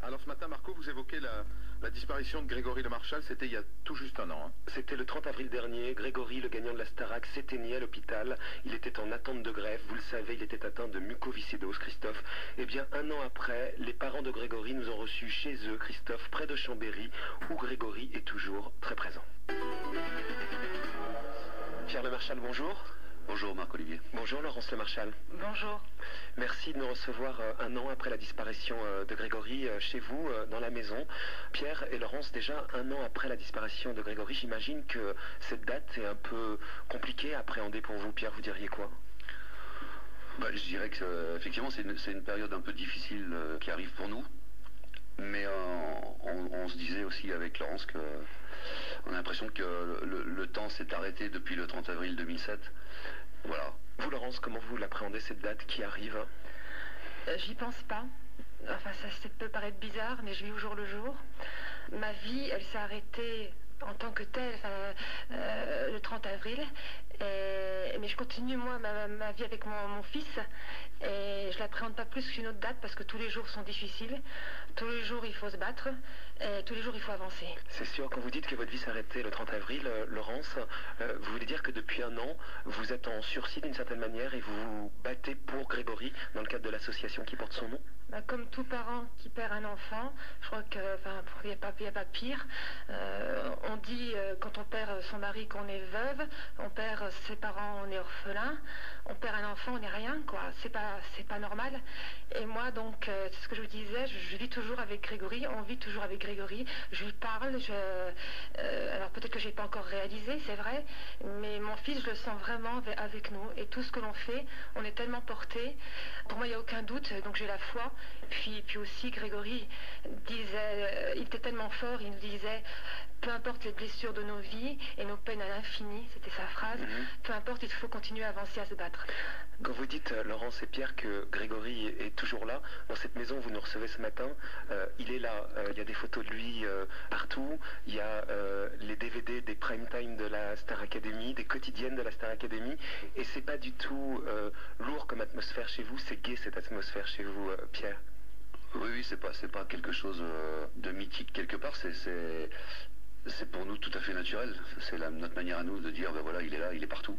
Alors ce matin, Marco, vous évoquez la disparition de Grégory Le Marchal, c'était il y a tout juste un an. C'était le 30 avril dernier, Grégory, le gagnant de la Starac, s'éteignait à l'hôpital. Il était en attente de greffe, vous le savez, il était atteint de mucoviscidose, Christophe. Eh bien, un an après, les parents de Grégory nous ont reçus chez eux, Christophe, près de Chambéry, où Grégory est toujours très présent. Pierre Le Marchal, bonjour. Bonjour Marc-Olivier. Bonjour Laurence Le Marchal. Bonjour. Merci de nous recevoir un an après la disparition de Grégory chez vous, dans la maison. Pierre et Laurence, déjà un an après la disparition de Grégory, j'imagine que cette date est un peu compliquée à appréhender pour vous. Pierre, vous diriez quoi? Je dirais que effectivement c'est une période un peu difficile qui arrive pour nous. Mais on se disait aussi avec Laurence que on a l'impression que le temps s'est arrêté depuis le 30 avril 2007. Voilà. Vous, Laurence, comment vous l'appréhendez cette date qui arrive? J'y pense pas. Enfin, ça peut paraître bizarre, mais je vis au jour le jour. Ma vie, elle s'est arrêtée en tant que telle le 30 avril. Mais je continue, moi, ma vie avec mon fils. Et je l'appréhende pas plus qu'une autre date parce que tous les jours sont difficiles. Tous les jours, il faut se battre. Et tous les jours, il faut avancer. C'est sûr, quand vous dites que votre vie s'est arrêtée le 30 avril, Laurence, vous voulez dire que depuis un an, vous êtes en sursis d'une certaine manière et vous vous battez pour Grégory dans le cadre de l'association qui porte son nom? Comme tout parent qui perd un enfant, je crois qu'il n'y a pas pire. On dit quand on perd son mari qu'on est veuve, on perd ses parents, on est orphelin, on perd un enfant, on n'est rien, quoi. C'est pas normal. Et moi, donc, c'est ce que je vous disais, je vis toujours avec Grégory, on vit toujours avec Grégory, je lui parle, alors peut-être que je n'ai pas encore réalisé, c'est vrai, mais mon fils, je le sens vraiment avec nous. Et tout ce que l'on fait, on est tellement portés. Pour moi, il n'y a aucun doute, donc j'ai la foi. Puis aussi, Grégory disait, il était tellement fort, il nous disait, peu importe les blessures de nos vies et nos peines à l'infini, c'était sa phrase, peu importe, il faut continuer à avancer, à se battre. Quand vous dites, Laurence et Pierre, que Grégory est toujours là, dans cette maison, vous nous recevez ce matin, il est là, il y a des photos de lui partout, il y a les DVD des prime time de la Star Academy, des quotidiennes de la Star Academy, et c'est pas du tout lourd comme atmosphère chez vous, c'est gai cette atmosphère chez vous, Pierre. Oui, c'est pas quelque chose de mythique quelque part, c'est pour nous tout à fait naturel. C'est notre manière à nous de dire, ben voilà, il est là, il est partout.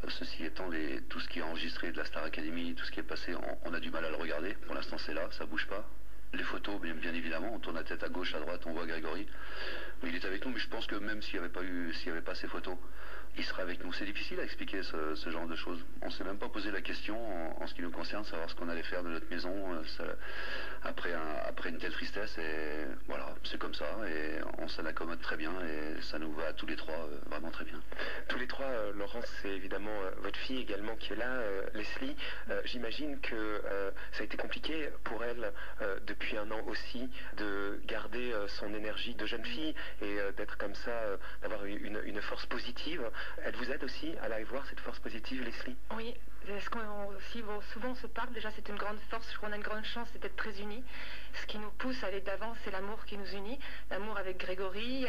Ceci étant, tout ce qui est enregistré de la Star Academy, tout ce qui est passé, on a du mal à le regarder. Pour l'instant, c'est là, ça bouge pas. Les photos, bien évidemment, on tourne la tête à gauche, à droite, on voit Grégory. Mais il est avec nous, mais je pense que même s'il n'y avait pas ces photos, il serait avec nous. C'est difficile à expliquer ce genre de choses. On ne s'est même pas posé la question, en ce qui nous concerne, savoir ce qu'on allait faire de notre maison après une telle tristesse. Et voilà, c'est comme ça. Et on s'en accommode très bien. Et ça nous va tous les trois vraiment très bien. Tous les trois, Laurence, c'est évidemment votre fille également qui est là, Leslie. J'imagine que ça a été compliqué pour elle depuis un an aussi de garder son énergie de jeune fille et d'être comme ça, d'avoir une force positive. Elle vous aide aussi à aller voir cette force positive, Leslie? Oui, ce qu'on aussi souvent on se parle, déjà c'est une grande force, je crois qu'on a une grande chance, c'est d'être très unis. Ce qui nous pousse à aller d'avant, c'est l'amour qui nous unit, l'amour avec Grégory,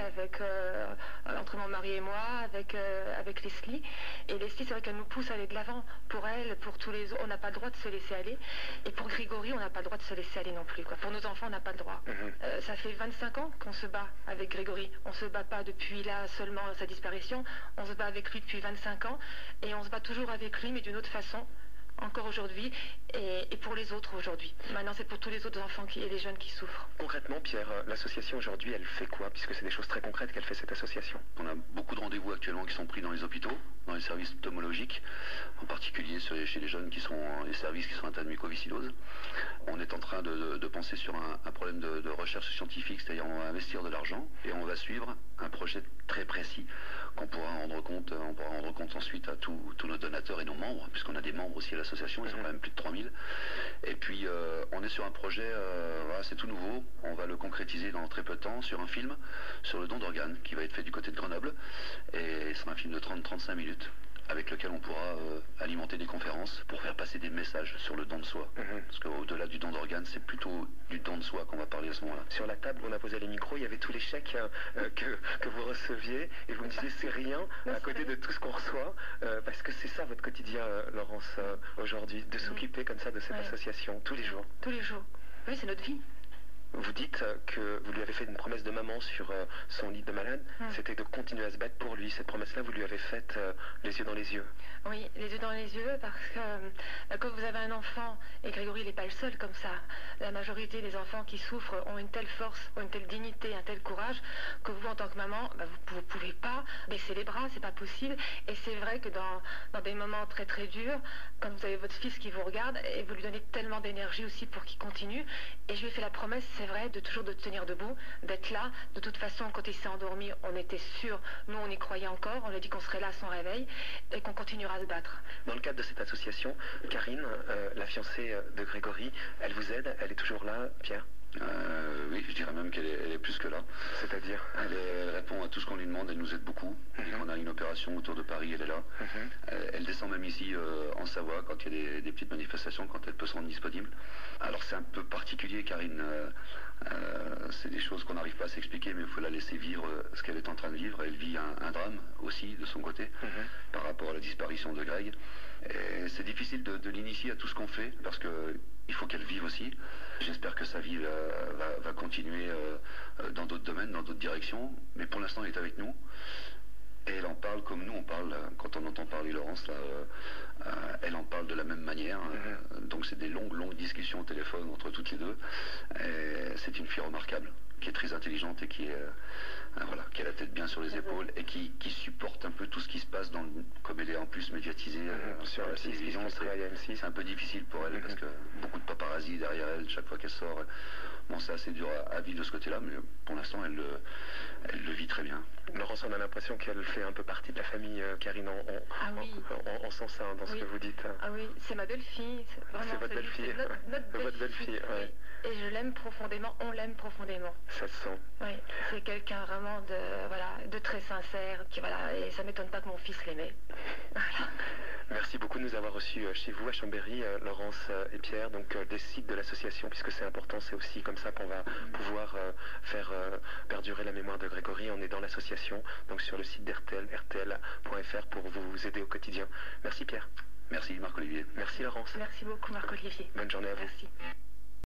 entre mon mari et moi, avec Leslie. Et Leslie, c'est vrai qu'elle nous pousse à aller de l'avant. Pour elle, pour tous les autres, on n'a pas le droit de se laisser aller. Et pour Grégory, on n'a pas le droit de se laisser aller non plus, quoi. Pour nos enfants, on n'a pas le droit. Ça fait 25 ans qu'on se bat avec Grégory. On ne se bat pas depuis là seulement sa disparition, on se bat avec lui depuis 25 ans. Et on se bat toujours avec lui, mais d'une autre façon. Encore aujourd'hui, et pour les autres aujourd'hui. Maintenant, c'est pour tous les autres enfants et les jeunes qui souffrent. Concrètement, Pierre, l'association aujourd'hui, elle fait quoi? Puisque c'est des choses très concrètes qu'elle fait, cette association. On a beaucoup de rendez-vous actuellement qui sont pris dans les hôpitaux, dans les services ophtalmologiques, en particulier chez les jeunes qui sont les services qui sont atteints de mucoviscidose. On est en train de penser sur un problème de recherche scientifique, c'est-à-dire on va investir de l'argent et on va suivre un projet très précis qu'on pourra rendre compte, ensuite à tous nos donateurs et nos membres, puisqu'on a des membres aussi à l'association, ils sont quand même plus de 3000. Et puis on est sur un projet, voilà, c'est tout nouveau, on va le concrétiser dans très peu de temps sur un film sur le don d'organes qui va être fait du côté de Grenoble, et c'est un film de 30-35 minutes avec lequel on pourra alimenter des conférences pour faire passer des messages sur le don de soi. Parce qu'au-delà du don d'organes, c'est plutôt du don de soi qu'on va parler à ce moment-là. Sur la table, on a posé les micros, il y avait tous les chèques que vous receviez, et vous me disiez c'est rien à côté de tout ce qu'on reçoit, parce que c'est ça votre quotidien, Laurence, aujourd'hui, de s'occuper comme ça de cette association, tous les jours. Tous les jours. Oui, c'est notre vie. Vous dites que vous lui avez fait une promesse de maman sur son lit de malade, c'était de continuer à se battre pour lui. Cette promesse-là, vous lui avez faite les yeux dans les yeux. Oui, les yeux dans les yeux, parce que quand vous avez un enfant, et Grégory n'est pas le seul comme ça, la majorité des enfants qui souffrent ont une telle force, ont une telle dignité, un tel courage, que vous, en tant que maman, vous ne pouvez pas baisser les bras, c'est pas possible. Et c'est vrai que dans des moments très très durs, quand vous avez votre fils qui vous regarde, et vous lui donnez tellement d'énergie aussi pour qu'il continue, et je lui ai fait la promesse, c'est vrai, de toujours de tenir debout, d'être là. De toute façon, quand il s'est endormi, on était sûr, nous on y croyait encore, on lui a dit qu'on serait là à son réveil, et qu'on continuera à se battre. Dans le cadre de cette association, Karine, la fiancée de Grégory, elle vous aide, elle est toujours là, Pierre? Oui, je dirais même qu'elle est plus que là. C'est-à-dire? Elle répond à tout ce qu'on lui demande, elle nous aide beaucoup. Dès qu'on a une opération autour de Paris, elle est là. Elle descend même ici en Savoie quand il y a des petites manifestations, quand elle peut se rendre disponible. Alors c'est un peu particulier, Karine. C'est des choses qu'on n'arrive pas à s'expliquer, mais il faut la laisser vivre ce qu'elle est en train de vivre. Elle vit un drame aussi de son côté par rapport à la disparition de Greg. Et c'est difficile de l'initier à tout ce qu'on fait parce qu'il faut qu'elle vive aussi. J'espère que sa vie va continuer dans d'autres domaines, dans d'autres directions. Mais pour l'instant, elle est avec nous. Et elle en parle comme nous on parle quand on entend parler Laurence. Elle en parle de la même manière. Donc c'est des longues discussions au téléphone entre toutes les deux. C'est une fille remarquable, qui est très intelligente et qui a la tête bien sur les épaules et qui supporte un peu tout ce qui se passe comme elle est en plus médiatisée sur la télévision. C'est un peu difficile pour elle parce que beaucoup de paparazzi derrière elle chaque fois qu'elle sort. Bon, c'est assez dur à vivre de ce côté-là, mais pour l'instant, elle le vit très bien. Laurence, on a l'impression qu'elle fait un peu partie de la famille, Karine, on sent ça dans ce que vous dites. Ah oui, c'est ma belle-fille. C'est votre belle-fille. Notre belle-fille, oui. Et je l'aime profondément, on l'aime profondément. Ça se sent. Oui, c'est quelqu'un vraiment de très sincère, et ça ne m'étonne pas que mon fils l'aimait. Voilà. Merci beaucoup de nous avoir reçus chez vous à Chambéry, Laurence et Pierre, donc des sites de l'association, puisque c'est important, c'est aussi comme ça qu'on va pouvoir faire perdurer la mémoire de Grégory. On est dans l'association, donc sur le site d'RTL, rtl.fr, pour vous aider au quotidien. Merci Pierre. Merci Marc-Olivier. Merci Laurence. Merci beaucoup Marc-Olivier. Bonne journée à vous. Merci.